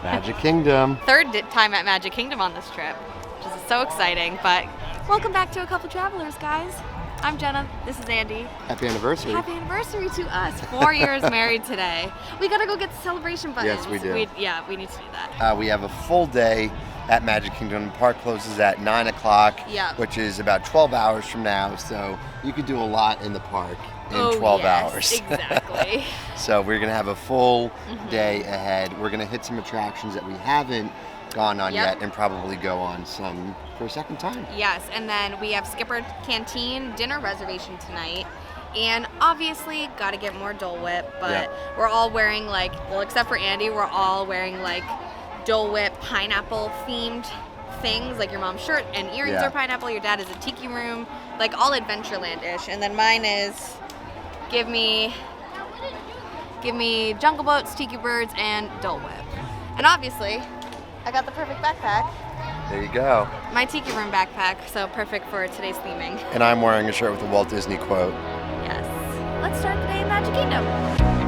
Magic Kingdom. Third time at Magic Kingdom on this trip, which is so exciting. But welcome back to A Couple Travelers, guys. I'm Jenna. This is Andy. Happy anniversary. Happy anniversary to us. 4 years married today. We gotta go get the celebration buttons. Yes, we do. We need to do that. We have a full day at Magic Kingdom. The park closes at 9 o'clock, which is about 12 hours from now. So you could do a lot in the park in 12 hours. Exactly. So we're going to have a full day ahead. We're going to hit some attractions that we haven't gone on yet and probably go on some for a second time. Yes, and then we have Skipper Canteen dinner reservation tonight. And obviously, got to get more Dole Whip, but we're all wearing except for Andy, we're all wearing Dole Whip pineapple themed things, like your mom's shirt and earrings are pineapple, your dad is a Tiki Room, all Adventureland-ish. And then mine is give me Jungle Boats, Tiki Birds, and Dole Whip. And obviously, I got the perfect backpack. There you go. My Tiki Room backpack, so perfect for today's theming. And I'm wearing a shirt with a Walt Disney quote. Yes. Let's start the day in Magic Kingdom.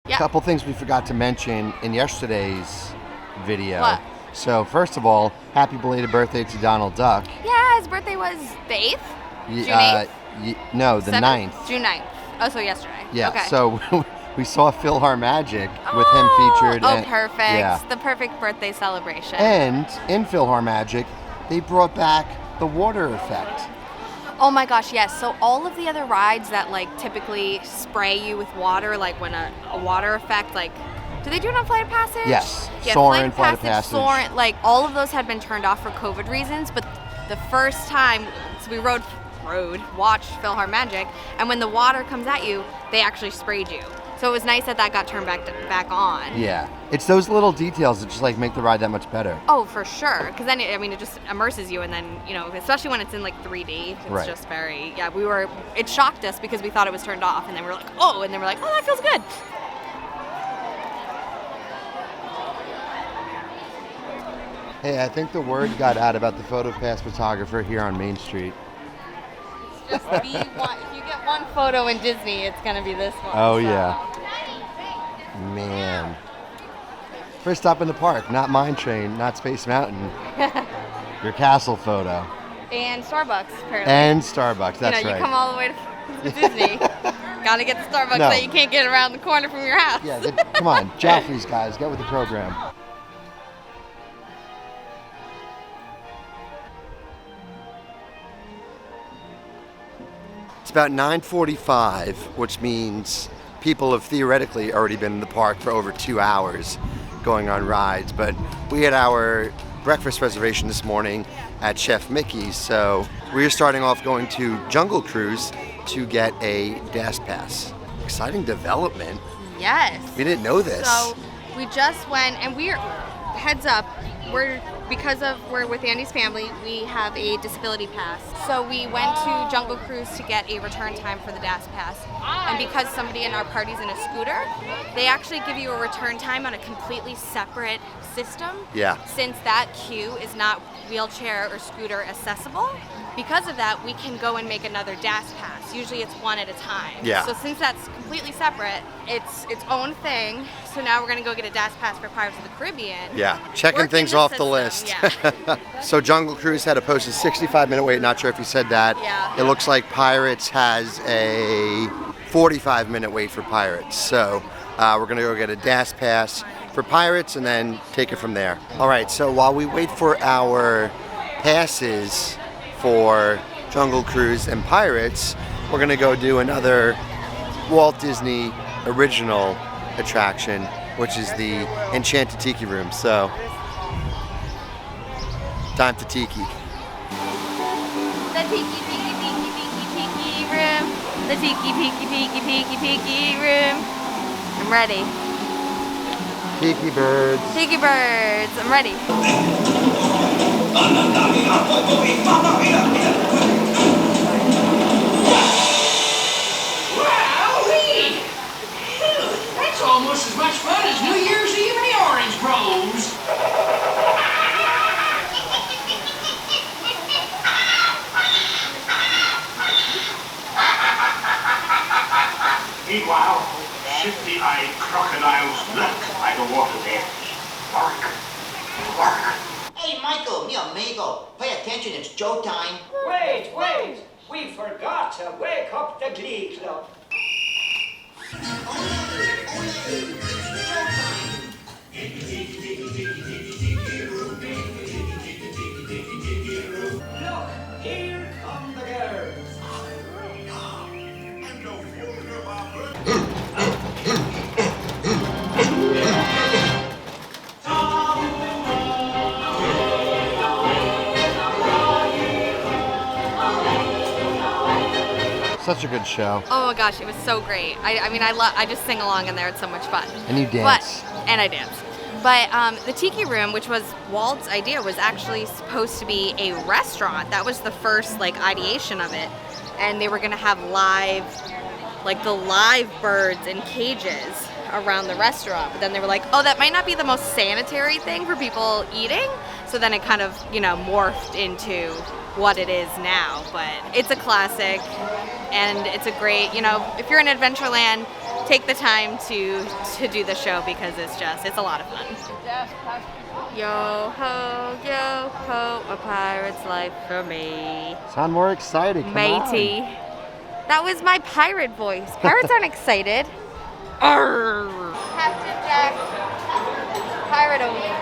A couple things we forgot to mention in yesterday's video. What? So first of all, happy belated birthday to Donald Duck. Yeah, his birthday was the 8th? June 8th? No, the 9th. June 9th. Oh, so yesterday. Yeah, okay. so we saw PhilharMagic with him featured. Oh, perfect. Yeah. The perfect birthday celebration. And in PhilharMagic, they brought back the water effect. Oh my gosh, yes. So all of the other rides that typically spray you with water, when a water effect, do they do it on Flight of Passage? Yes. Yeah, Soarin', Flight of Passage. Soarin', all of those had been turned off for COVID reasons, but the first time, so we watched PhilharMagic, and when the water comes at you, they actually sprayed you. So it was nice that got turned back on. Yeah. It's those little details that just make the ride that much better. Oh, for sure. Because then, it just immerses you, and then, especially when it's in 3D, it's just very, it shocked us because we thought it was turned off, and then we were oh, that feels good. Hey, I think the word got out about the PhotoPass photographer here on Main Street. Just be one. If you get one photo in Disney, it's going to be this one. Oh, yeah. Man. First stop in the park, not Mine Train, not Space Mountain. Your castle photo. And Starbucks, apparently. And Starbucks, that's right. You come all the way to Disney. Got to get the Starbucks that you can't get around the corner from your house. Yeah, come on, Jaffrey's guys, get with the program. It's about 9:45, which means people have theoretically already been in the park for over 2 hours, going on rides, but we had our breakfast reservation this morning at Chef Mickey's, so we're starting off going to Jungle Cruise to get a DAS pass. Exciting development. Yes. We didn't know this. So we just went, and heads up, because we're with Andy's family, we have a disability pass. So we went to Jungle Cruise to get a return time for the DAS pass. And because somebody in our party's in a scooter, they actually give you a return time on a completely separate system. Yeah. Since that queue is not wheelchair or scooter accessible, because of that, we can go and make another DAS pass. Usually it's one at a time. Yeah. So since that's completely separate, it's its own thing. So now we're gonna go get a DAS pass for Pirates of the Caribbean. Yeah, checking things off the list. Yeah. So Jungle Cruise had a posted 65-minute wait. Not sure if you said that. Yeah. It looks like Pirates has a 45-minute wait for Pirates. So we're gonna go get a DAS pass for Pirates and then take it from there. All right, so while we wait for our passes for Jungle Cruise and Pirates, we're gonna go do another Walt Disney original attraction, which is the Enchanted Tiki Room. So, time to Tiki. The Tiki, Tiki, Tiki, Tiki, Tiki Room. The Tiki, Tiki, Tiki, Tiki, Tiki Room. I'm ready. Tiki birds. Tiki birds, I'm ready. Wowee! That's almost as much fun as New Year's Eve in the Orange Groves. Meanwhile, shifty-eyed crocodiles lurk by the water's edge. Bark, bark. Hey, Michael, mi amigo, pay attention, it's Joe time. Wait, we forgot to wake up the Glee Club. Look, here come the girls. Such a good show. Oh my gosh, it was so great. I just sing along in there. It's so much fun. And you dance. And I dance. But the Tiki Room, which was Walt's idea, was actually supposed to be a restaurant. That was the first ideation of it. And they were gonna have the live birds in cages around the restaurant. But then they were like, oh, that might not be the most sanitary thing for people eating. So then it kind of, morphed into what it is now. But it's a classic, and it's a great, if you're in Adventureland, take the time to do the show because it's a lot of fun. Yo ho, a pirate's life for me. Sound more excited, come Matey. on. That was my pirate voice. Pirates aren't excited. Arr. Captain Jack, pirate away.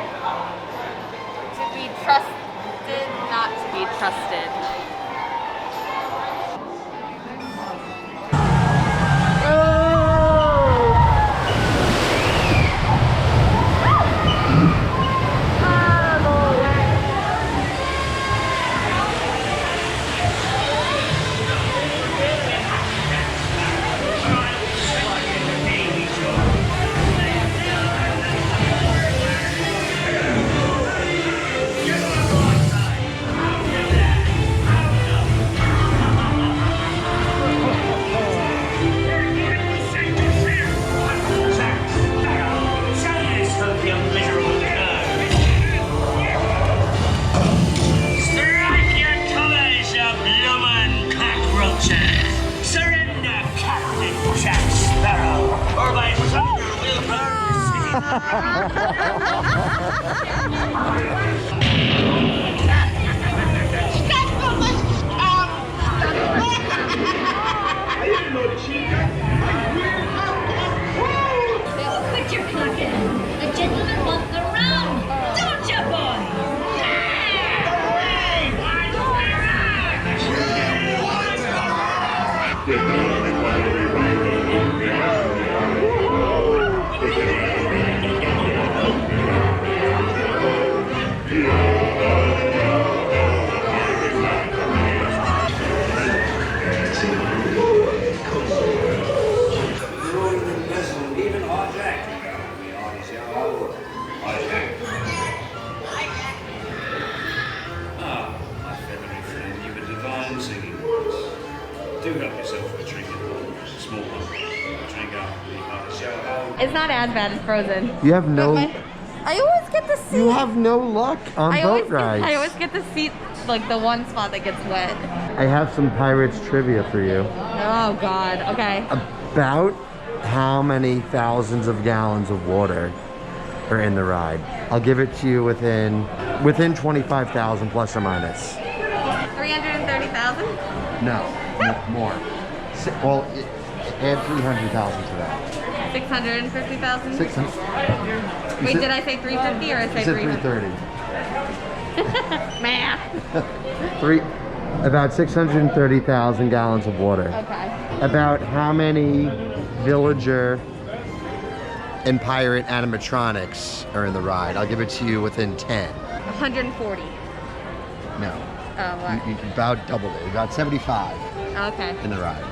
To be trusted, not to be trusted. It's not as bad as Frozen. You have no. I always get the seat. You have no luck on boat rides. I always get the seat, like the one spot that gets wet. I have some Pirates trivia for you. Oh God. Okay. About how many thousands of gallons of water are in the ride? I'll give it to you within 25,000 plus or minus. 330,000. No, more. Well, add 300,000 to that. 650,000. 600. Wait, did I say 350 or I say 330? Math. About 630,000 gallons of water. Okay. About how many villager and pirate animatronics are in the ride? I'll give it to you within 10. 140. No. Oh, what? You about doubled it. About 75 Okay. in the ride.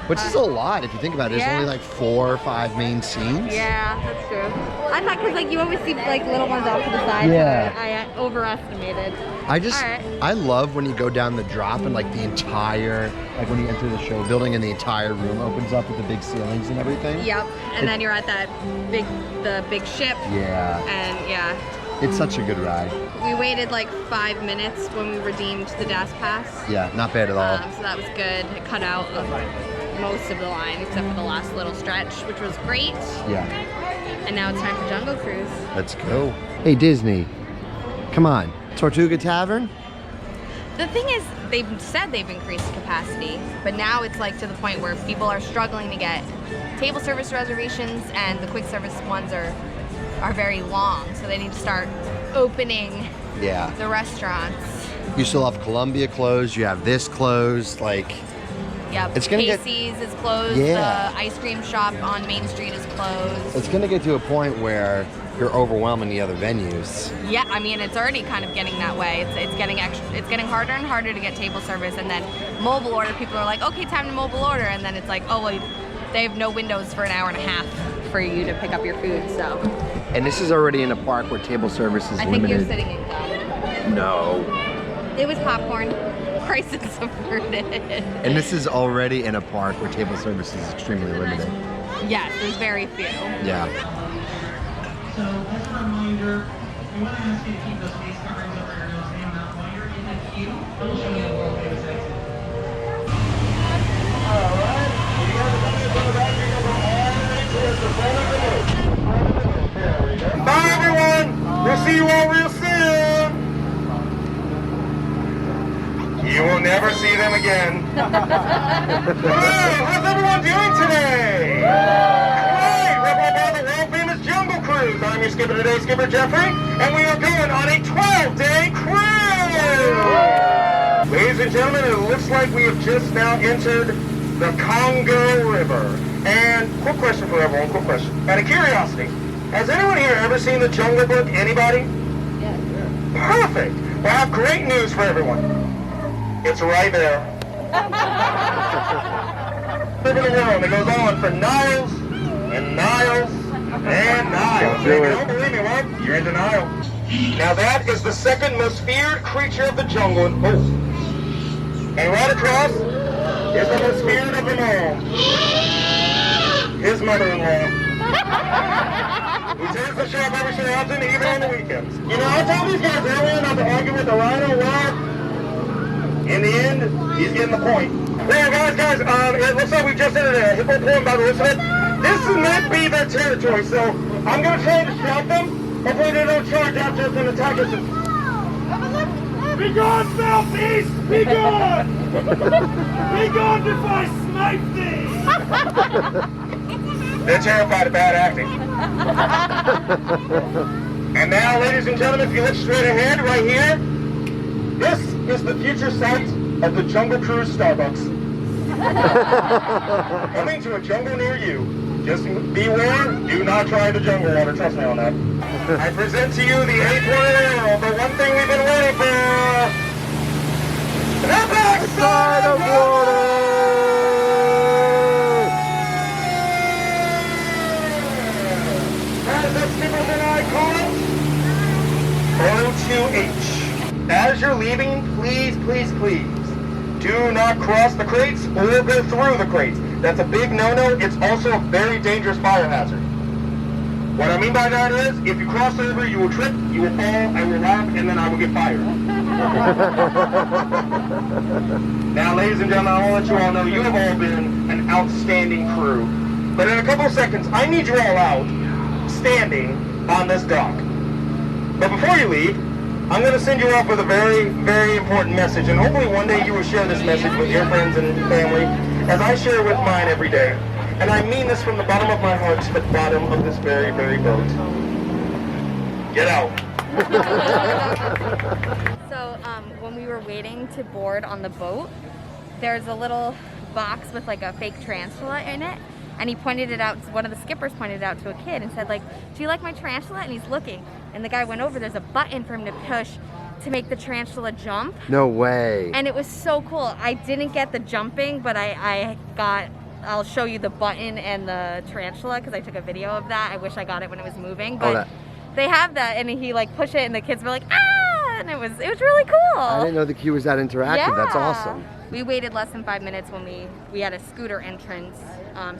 Which is a lot if you think about it. There's Yeah. only like 4 or 5 main scenes. Yeah, that's true. I thought because like you always see like little ones off to the side. Yeah. So I overestimated. I love when you go down the drop and like the entire, like when you enter the show building and the entire room opens up with the big ceilings and everything. Yep. And then you're at that big ship. Yeah. And yeah. It's such a good ride. We waited like 5 minutes when we redeemed the DAS pass. Yeah, not bad at all. So that was good. It cut out most of the line except for the last little stretch, which was great. Yeah. And now it's time for Jungle Cruise. Let's go. Hey Disney, come on. Tortuga Tavern? The thing is, they've said they've increased capacity, but now it's like to the point where people are struggling to get table service reservations, and the quick service ones are very long, so they need to start opening the restaurants. You still have Columbia closed, you have this closed, like... Yep, it's gonna Casey's is closed, the ice cream shop on Main Street is closed. It's gonna get to a point where you're overwhelming the other venues. Yeah, I mean, it's already kind of getting that way. It's getting harder and harder to get table service, and then mobile order, people are like, okay, time to mobile order, and then it's like, oh, well, they have no windows for an hour and a half for you to pick up your food, so. And this is already in a park where table service is limited. I think you're sitting in gum. No. It was popcorn. Prices averted. And this is already in a park where table service is extremely limited. Yes, there's very few. Yeah. So as a reminder, we want to ask you to keep those face coverings over your nose and mouth while you're in the queue. We'll show you a world famous exit. Bye everyone! We'll see you all real soon! You will never see them again. Hello, how's everyone doing today? Great! We're on the world famous Jungle Cruise. I'm your skipper today, Skipper Jeffrey, and we are going on a 12-day cruise! Ladies and gentlemen, it looks like we have just now entered the Congo River. And quick question for everyone, quick question. Out of curiosity, has anyone here ever seen the Jungle Book? Anybody? Yes. Perfect! Well, I have great news for everyone. It's right there. Live in the world that goes on for miles and miles and miles. If you don't believe me, well, you're in denial. Now that is the second most feared creature of the jungle. And right across is the most feared of them all. His mother-in-law. He turns the shop every so often, even on the weekends. You know, I told these guys earlier not to argue with the rhino. Well, in the end, he's getting the point. Now, guys, it looks like we just entered a hippo point by the looks of it. This might be their territory, so I'm going to try and distract them. Hopefully they don't charge after us and attack us. Be gone, Southeast! Be gone! Be gone before I snipe thee! They're terrified of bad acting. And now, ladies and gentlemen, if you look straight ahead, right here, this is the future site of the Jungle Cruise Starbucks. Coming to a jungle near you. Just beware, do not try the jungle water, trust me on that. I present to you the 8th wonder of the H. As you're leaving, please, please, please, do not cross the crates or go through the crates. That's a big no-no. It's also a very dangerous fire hazard. What I mean by that is, if you cross over, you will trip, you will fall, I will laugh, and then I will get fired. Now, ladies and gentlemen, I want to let you all know you have all been an outstanding crew. But in a couple of seconds, I need you all out, standing on this dock. But before you leave, I'm going to send you off with a very, very important message, and hopefully one day you will share this message with your friends and family, as I share with mine every day. And I mean this from the bottom of my heart to the bottom of this very, very boat. Get out. So when we were waiting to board on the boat, there's a little box with like a fake tarantula in it. And he pointed it out, one of the skippers pointed it out to a kid and said like, do you like my tarantula? And he's looking. And the guy went over, there's a button for him to push to make the tarantula jump. No way. And it was so cool. I didn't get the jumping, but I'll show you the button and the tarantula because I took a video of that. I wish I got it when it was moving, but they have that, and he like pushed it, and the kids were like, ah, and it was really cool. I didn't know the queue was that interactive. Yeah. That's awesome. We waited less than 5 minutes when we had a scooter entrance.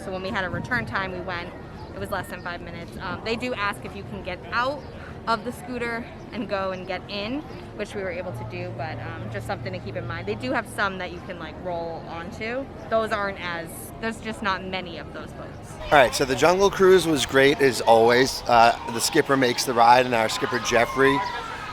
So when we had a return time, we went. It was less than 5 minutes. They do ask if you can get out of the scooter and go and get in, which we were able to do, but just something to keep in mind. They do have some that you can like roll onto. There's just not many of those boats. All right, so the Jungle Cruise was great as always. The skipper makes the ride, and our skipper Jeffrey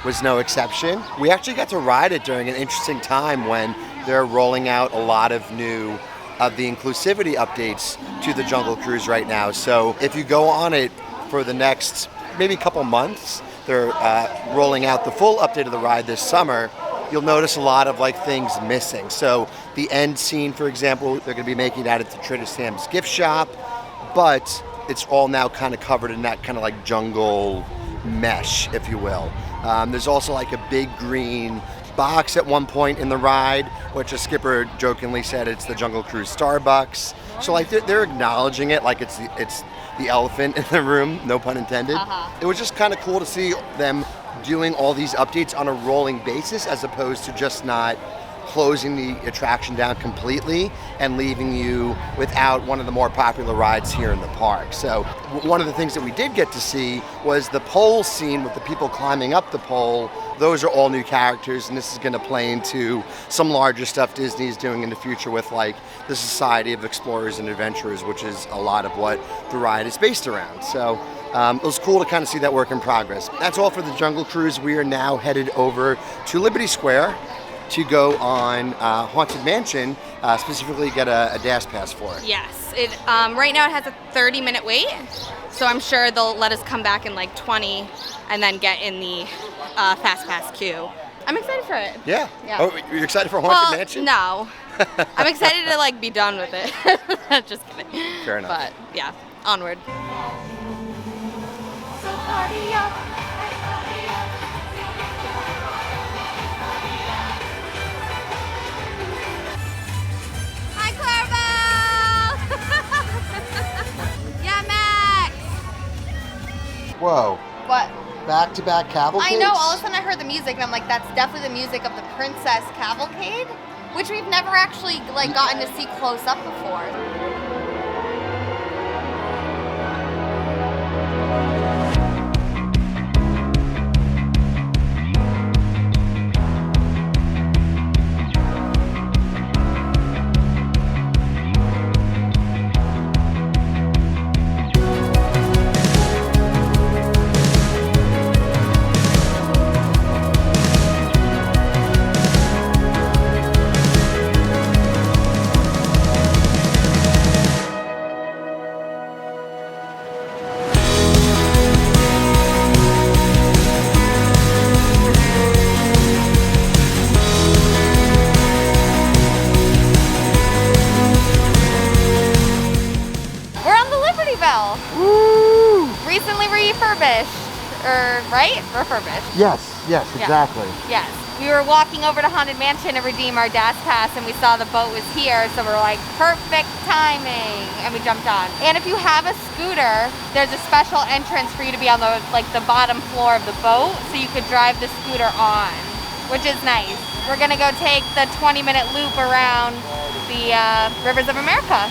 was no exception. We actually got to ride it during an interesting time when they're rolling out a lot of new of the inclusivity updates to the Jungle Cruise right now. So if you go on it for the next maybe couple months, they're rolling out the full update of the ride this summer. You'll notice a lot of like things missing. So the end scene, for example, they're going to be making that at the Trader Sam's gift shop, but it's all now kind of covered in that kind of like jungle mesh, if you will. There's also like a big green box at one point in the ride, which a skipper jokingly said it's the Jungle Cruise Starbucks. So like they're acknowledging it like it's the elephant in the room, no pun intended. It was just kind of cool to see them doing all these updates on a rolling basis as opposed to just not closing the attraction down completely and leaving you without one of the more popular rides here in the park. So one of the things that we did get to see was the pole scene with the people climbing up the pole. Those are all new characters, and this is going to play into some larger stuff Disney is doing in the future with like the Society of Explorers and Adventurers, which is a lot of what the ride is based around. So it was cool to kind of see that work in progress. That's all for the Jungle Cruise. We are now headed over to Liberty Square to go on Haunted Mansion, specifically get a DAS pass for it. Yes, right now it has a 30-minute wait, so I'm sure they'll let us come back in like 20 and then get in the Fast Pass queue. I'm excited for it. Yeah. Oh, you're excited for Haunted Mansion? No. I'm excited to like be done with it. Just kidding. Fair enough. But yeah, onward. So party up. Whoa. What? Back-to-back cavalcades? I know, all of a sudden I heard the music and I'm like, that's definitely the music of the Princess Cavalcade, which we've never actually like gotten to see close up before. Recently refurbished, right? Refurbished. Yes, exactly. Yes. we were walking over to Haunted Mansion to redeem our DAS pass, and we saw the boat was here, so we're like, perfect timing, and we jumped on. And if you have a scooter, there's a special entrance for you to be on the bottom floor of the boat, so you could drive the scooter on, which is nice. We're gonna go take the 20-minute loop around the rivers of America.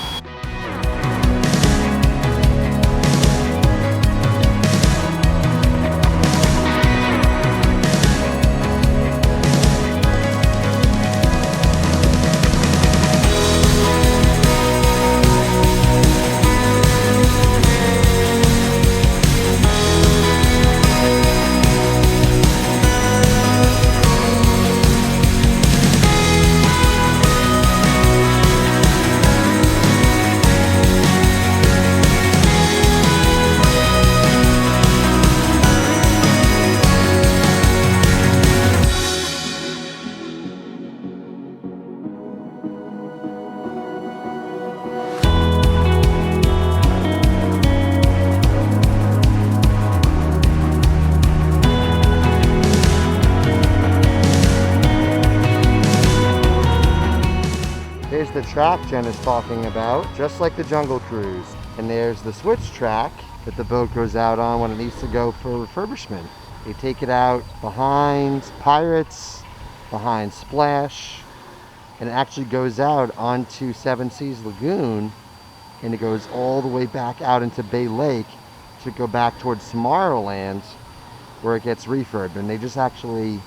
Here's the track Jenna's talking about, just like the Jungle Cruise. And there's the switch track that the boat goes out on when it needs to go for refurbishment. They take it out behind Pirates, behind Splash, and it actually goes out onto Seven Seas Lagoon, and it goes all the way back out into Bay Lake to go back towards Tomorrowland, where it gets refurbed. And they just actually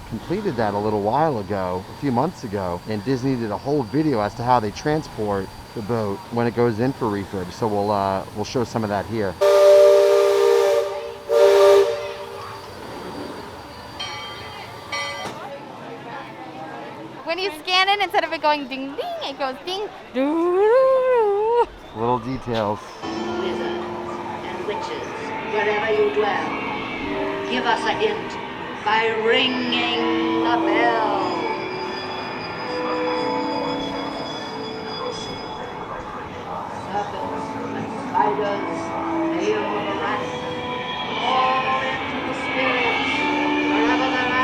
completed that a little while ago, a few months ago, and Disney did a whole video as to how they transport the boat when it goes in for refurb. So we'll show some of that here. When you scan it, instead of it going ding ding, it goes ding doo. Little details. Wizards and witches, wherever you dwell, give us a hint by ringing the bell. Serpents and spiders, hail of the rat, all into the spirits, wherever they're at.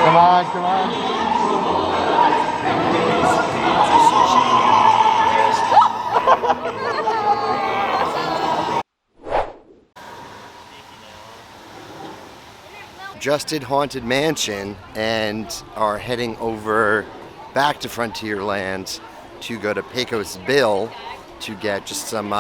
Come on, come on. Just did Haunted Mansion and are heading over back to Frontierland to go to Pecos Bill to get just some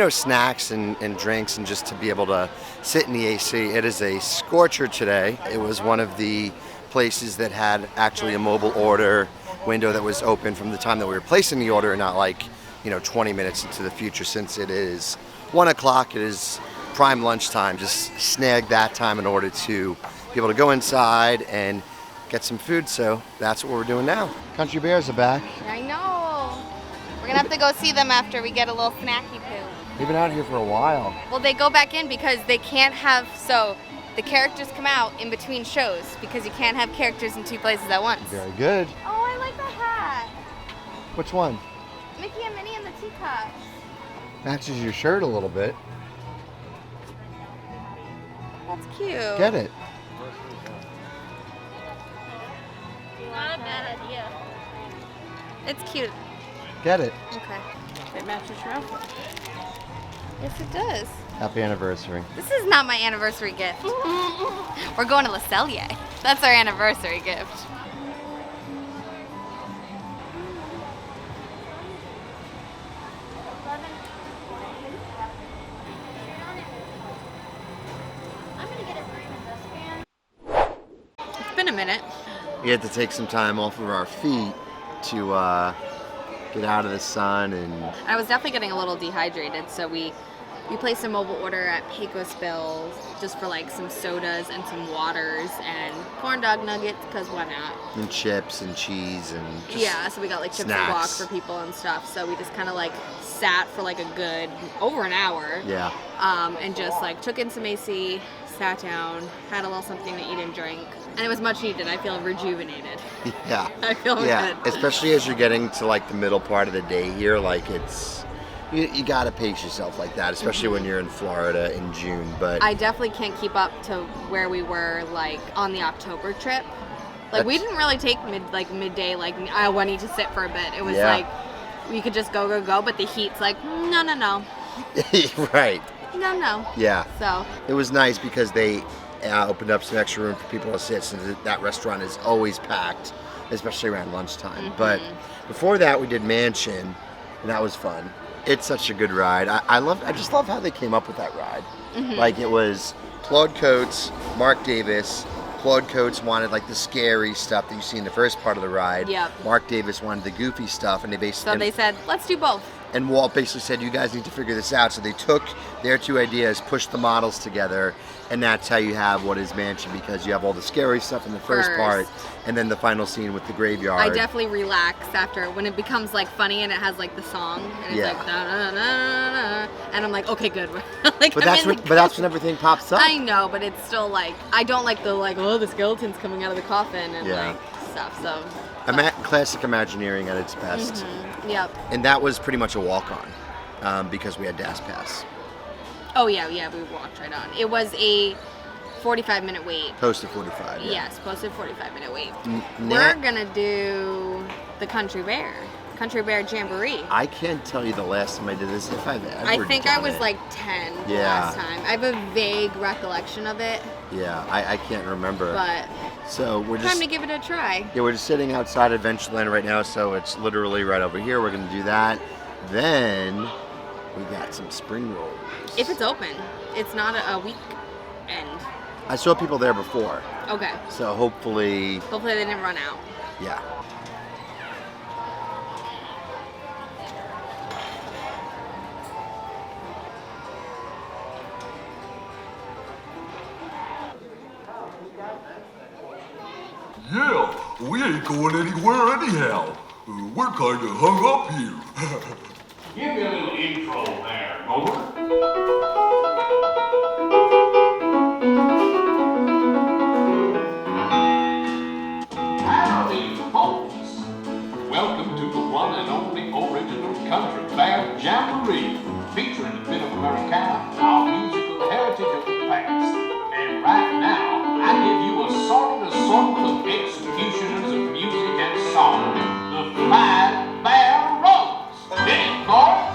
snacks and drinks, and just to be able to sit in the AC. It is a scorcher today. It was one of the places that had actually a mobile order window that was open from the time that we were placing the order, and not like 20 minutes into the future. Since it is 1 o'clock, it is prime lunchtime. Just snagged that time in order to be able to go inside and get some food. So that's what we're doing now. Country Bears are back. I know. We're gonna have to go see them after we get a little snacky poo. They've been out here for a while. Well, they go back in because they can't have, so the characters come out in between shows because you can't have characters in two places at once. Very good. Oh, I like that hat. Which one? Mickey and Minnie and the Teacups. Matches your shirt a little bit. That's cute. Get it. Not a bad idea. It's cute. Get it. Okay. It matches your outfit. Yes, it does. Happy anniversary. This is not my anniversary gift. We're going to Le Cellier. That's our anniversary gift. It's been a minute. We had to take some time off of our feet to get out of the sun, and I was definitely getting a little dehydrated, so we we placed a mobile order at Pecos Bill just for like some sodas and some waters and corn dog nuggets, because why not? And chips and cheese and just yeah, so we got like chips snacks. and guac for people and stuff. So we just kind of like sat for like a good over an hour. Yeah. And just like took in some AC, sat down, had a little something to eat and drink, and it was much needed. I feel rejuvenated. Yeah. I feel good. Especially as you're getting to like the middle part of the day here, like it's you gotta pace yourself like that, especially when you're in Florida in June. But I definitely can't keep up to where we were like on the October trip. Like we didn't really take midday. Like I need to sit for a bit. It was like we could just go, but the heat's like no. Right. No. Yeah. So it was nice because they opened up some extra room for people to sit, so that restaurant is always packed, especially around lunchtime. But before that, we did Mansion, and that was fun. It's such a good ride. I just love how they came up with that ride. Like it was Claude Coates, Mark Davis. Claude Coates wanted like the scary stuff that you see in the first part of the ride. Yep. Mark Davis wanted the goofy stuff, and they said, let's do both. And Walt basically said, you guys need to figure this out. So they took their two ideas, pushed the models together, and that's how you have what is Mansion, because you have all the scary stuff in the first part, and then the final scene with the graveyard. I definitely relax after when it becomes like funny and it has like the song, and it's like da, da, da, da, da, and I'm like, okay, good. Like, but that's when everything pops up. I know, but it's still like I don't like the skeleton's coming out of the coffin and like stuff. So classic Imagineering at its best. Yep. And that was pretty much a walk-on because we had DAS Pass. Oh yeah, we walked right on. It was a 45-minute wait. Posted 45. Yeah. Yes, posted 45-minute wait. We're gonna do the Country Bear Jamboree. I can't tell you the last time I did this. If I've ever I think I was it. like 10 last time. I have a vague recollection of it. Yeah, I can't remember. But so we're just time to give it a try. Yeah, we're just sitting outside Adventureland right now, so it's literally right over here. We're gonna do that. Then we got some spring rolls. If it's open, it's not a weekend. I saw people there before. Okay. So hopefully they didn't run out. Yeah. Yeah, we ain't going anywhere anyhow. We're kind of hung up here. Give me a little intro there, Motor. Howdy, folks. Welcome to the one and only original Country Bear Jamboree, featuring a bit of Americana, our musical heritage of the past. And right now, I give you a sort of executioners of music and song, the Five Bear Rose. Hit it, boys!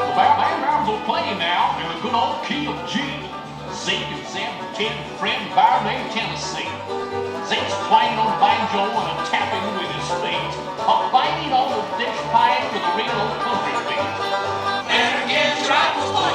The Bears will play now in the good old key of G. Zeke and Sam pretend a friend of ours named Tennessee. Zeke's playing on banjo and a tapping with his feet, a banging on the dish pipe with a real old country beat. And again, right before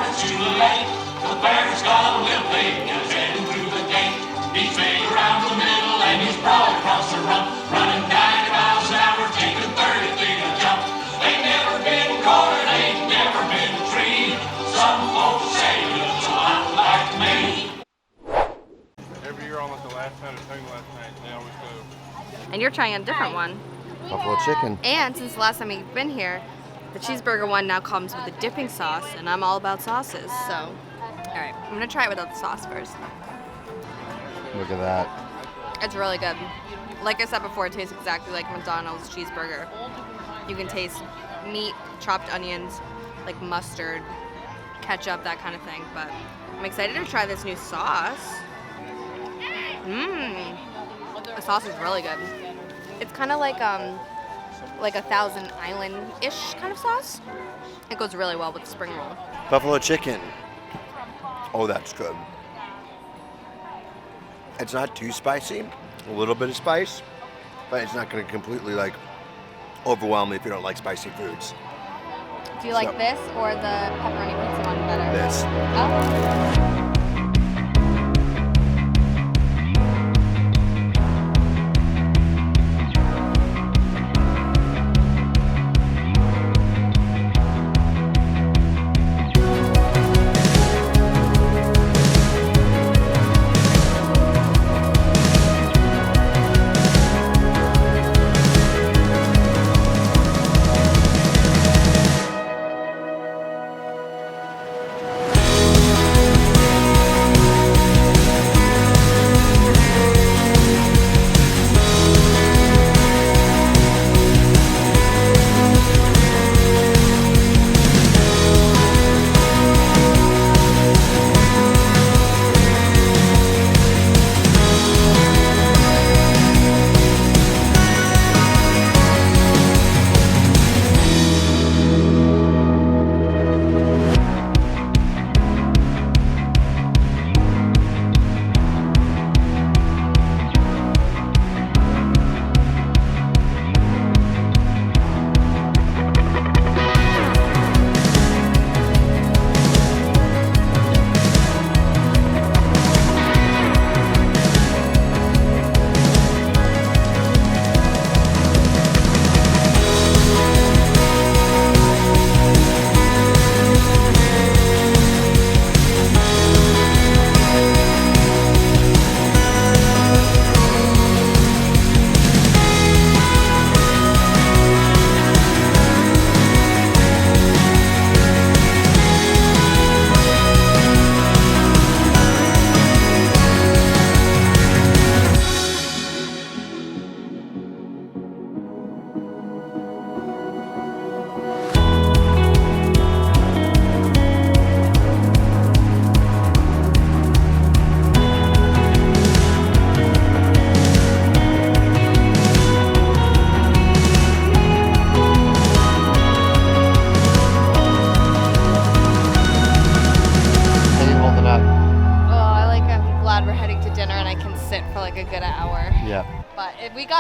it's too late, the bear's got a little big and heading through the gate. He's big around the middle and he's broad across the rump, running 90 miles an hour, taking 30 feet a jump. Ain't never been cornered, ain't never been treed. Some folks say he looks a lot like me. Every year, almost the last time to sing last night, they always go. And you're trying a different one. Buffalo chicken. And since the last time you've been here, the cheeseburger one now comes with a dipping sauce, and I'm all about sauces, so. All right, I'm gonna try it without the sauce first. Look at that. It's really good. Like I said before, it tastes exactly like McDonald's cheeseburger. You can taste meat, chopped onions, like mustard, ketchup, that kind of thing, but I'm excited to try this new sauce. The sauce is really good. It's kind of like a Thousand Island-ish kind of sauce. It goes really well with the spring roll. Buffalo chicken. Oh, that's good. It's not too spicy. A little bit of spice, but it's not going to completely like overwhelm you if you don't like spicy foods. Do you like this or the pepperoni pizza one better? This. Oh.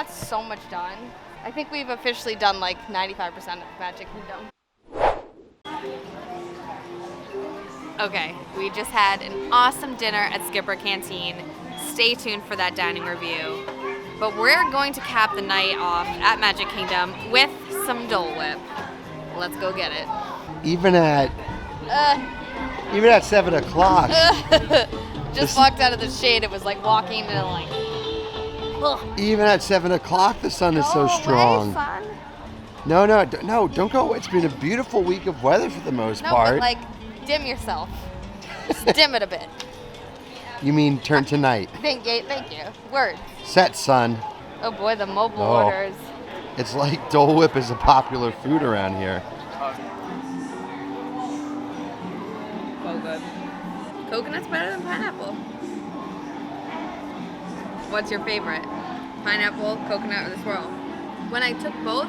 got so much done. I think we've officially done like 95% of Magic Kingdom. Okay, we just had an awesome dinner at Skipper Canteen. Stay tuned for that dining review. But we're going to cap the night off at Magic Kingdom with some Dole Whip. Let's go get it. Even at 7 o'clock. Just walked out of the shade. It was like walking in like. Ugh. Even at 7 o'clock, the sun is so strong. Away, sun. No, don't go away. It's been a beautiful week of weather for the most part. But like, dim yourself. Just dim it a bit. You mean turn to night? Thank you. Words. Set, sun. Oh boy, the mobile orders. It's like Dole Whip is a popular food around here. So good. Coconut's better than pineapple. What's your favorite? Pineapple, coconut, or the swirl? When I took both,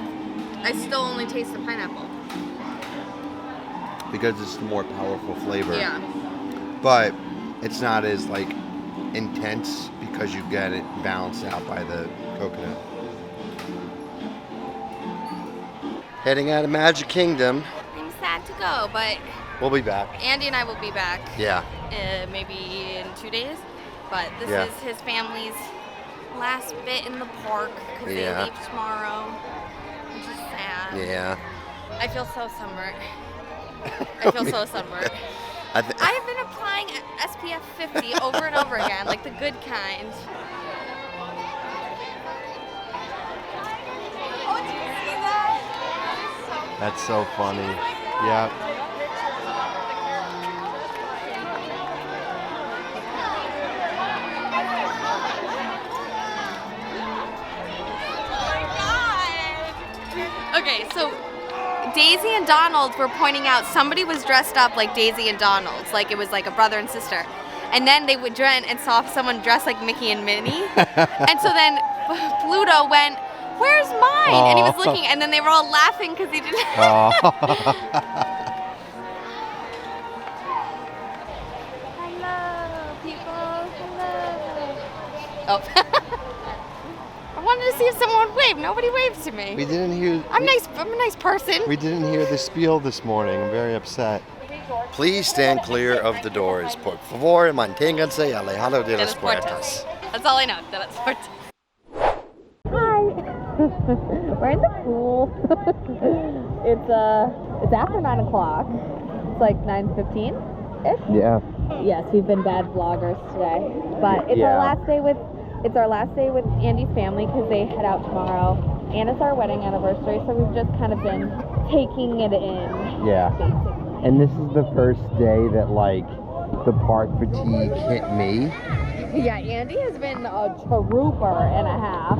I still only taste the pineapple. Because it's the more powerful flavor. Yeah. But it's not as like intense because you get it balanced out by the coconut. Heading out of Magic Kingdom. I'm sad to go, but We'll be back. Andy and I will be back. Yeah. Maybe in 2 days. But this Yeah. is his family's last bit in the park because they leave tomorrow, which is sad. Yeah. I feel so sunburned. I feel so sunburned. I've been applying SPF 50 over and over again, like the good kind. Oh, did you see that? That's so funny. Yeah. Okay, so Daisy and Donald were pointing out somebody was dressed up like Daisy and Donald, like it was like a brother and sister. And then they went and saw someone dressed like Mickey and Minnie. And so then Pluto went, "Where's mine?" Aww. And he was looking, and then they were all laughing because he didn't. Hello, people. Hello. Oh. I wanted to see if someone would wave. Nobody waves to me. We didn't hear. I'm a nice person. We didn't hear the spiel this morning. I'm very upset. Please stand clear of the doors. Por favor, manténganse alejado de las puertas. That's all I know. De las puertas. Hi. We're in the pool. It's after 9 o'clock. It's like 9:15-ish. Yeah. Yes, we've been bad vloggers today, but it's our last day with. It's our last day with Andy's family because they head out tomorrow, and it's our wedding anniversary, so we've just kind of been taking it in. Yeah. Basically. And this is the first day that like the park fatigue hit me. Yeah, Andy has been a trooper and a half.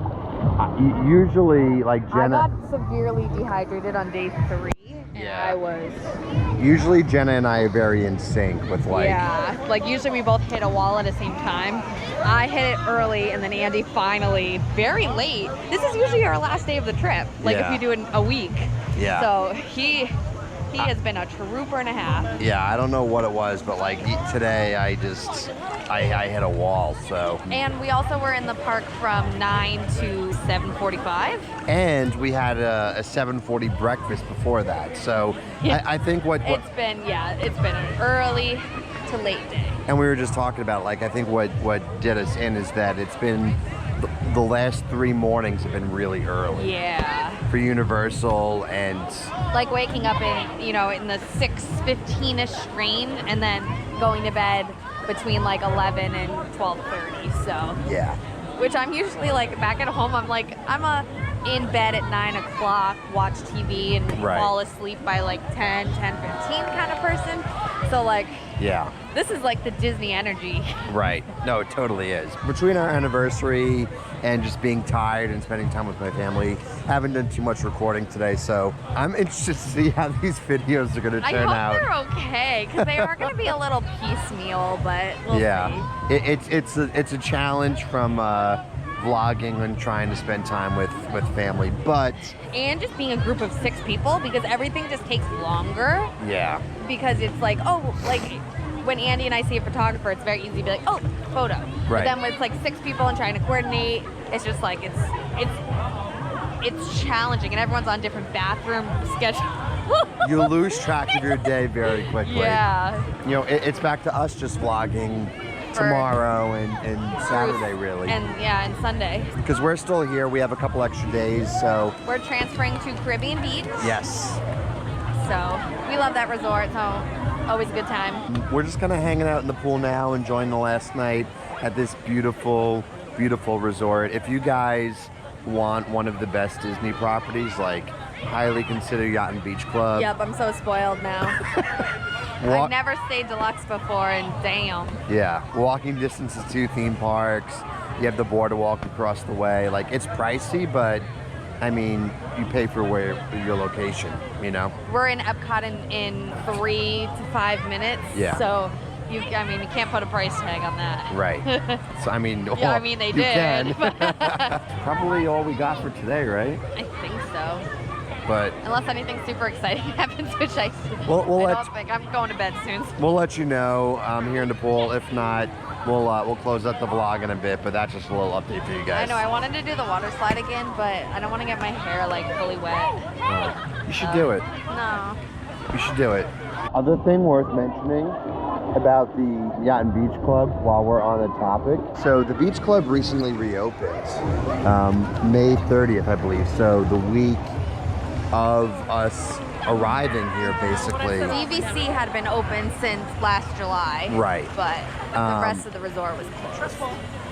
Usually, like Jenna. I got severely dehydrated on day 3, and I was. Usually, Jenna and I are very in sync with like. Yeah, like usually we both hit a wall at the same time. I hit it early, and then Andy finally, very late. This is usually our last day of the trip, like if you do it in a week. Yeah. So he has been a trooper and a half. Yeah, I don't know what it was, but like today I hit a wall, so. And we also were in the park from 9 to 7:45. And we had a 7:40 breakfast before that, so I think it's been an early to late day. And we were just talking about, like, I think what did us in is that it's been, the last 3 mornings have been really early. Yeah. For Universal and... Like waking up in the 6:15-ish range and then going to bed between like 11 and 12:30, so. Yeah. Which I'm usually like back at home, I'm in bed at 9 o'clock, watch TV and fall asleep by like 10, 10:15 kind of person. So like, yeah. This is like the Disney energy. Right. No, it totally is. Between our anniversary and just being tired and spending time with my family, haven't done too much recording today, so I'm interested to see how these videos are going to turn out. I hope they're okay, because they are going to be a little piecemeal, but we'll see. It's a challenge from vlogging and trying to spend time with family, and just being a group of 6 people, because everything just takes longer. Yeah. Because it's like, when Andy and I see a photographer, it's very easy to be like, oh, photo. Right. But then with like 6 people and trying to coordinate, it's just like it's challenging, and everyone's on different bathroom schedules. You lose track of your day very quickly. Yeah. You know, it's back to us just vlogging tomorrow and Saturday, really. And Sunday. Because we're still here. We have a couple extra days, so. We're transferring to Caribbean Beach. Yes. So we love that resort, so always a good time. We're just kind of hanging out in the pool now, enjoying the last night at this beautiful, beautiful resort. If you guys want one of the best Disney properties, like, highly consider Yacht and Beach Club. Yep, I'm so spoiled now. I've never stayed deluxe before, and damn. Yeah, walking distance to 2 theme parks. You have the boardwalk across the way. Like, it's pricey, but I mean, you pay for your location, you know? We're in Epcot in 3 to 5 minutes. Yeah. So, you can't put a price tag on that. Right. So, I mean, yeah, I mean, they did. Can. Probably all we got for today, right? I think so. But unless anything super exciting happens, which I don't think. I'm going to bed soon. We'll let you know here in the pool. If not, we'll close up the vlog in a bit. But that's just a little update for you guys. I know. I wanted to do the water slide again, but I don't want to get my hair like fully wet. You should do it. No. You should do it. Other thing worth mentioning about the Yacht and Beach Club while we're on the topic. So the Beach Club recently reopened May 30th, I believe. So the week of us arriving here, basically. DVC had been open since last July. Right. But the rest of the resort was closed.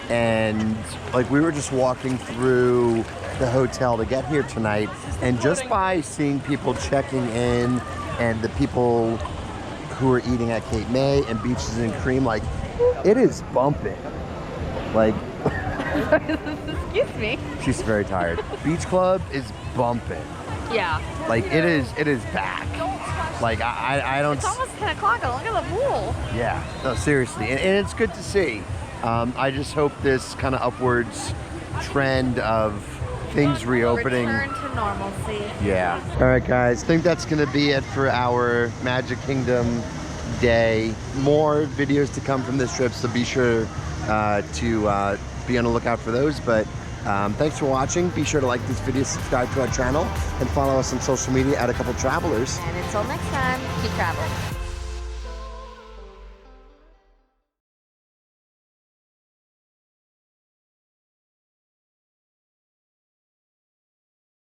And like we were just walking through the hotel to get here tonight, and just by seeing people checking in and the people who are eating at Cape May and Beaches and Cream, like, it is bumping. Like, excuse me. She's very tired. Beach Club is bumping. Yeah. Like, it is back. Like, I don't. It's almost 10 o'clock. Look at the pool. Yeah. No, seriously, and it's good to see. I just hope this kind of upwards trend of things reopening. Return to normalcy. Yeah. All right, guys. I think that's going to be it for our Magic Kingdom day. More videos to come from this trip, so be sure to be on the lookout for those. But thanks for watching. Be sure to like this video, subscribe to our channel, and follow us on social media at A Couple Travelers. And until next time, keep traveling.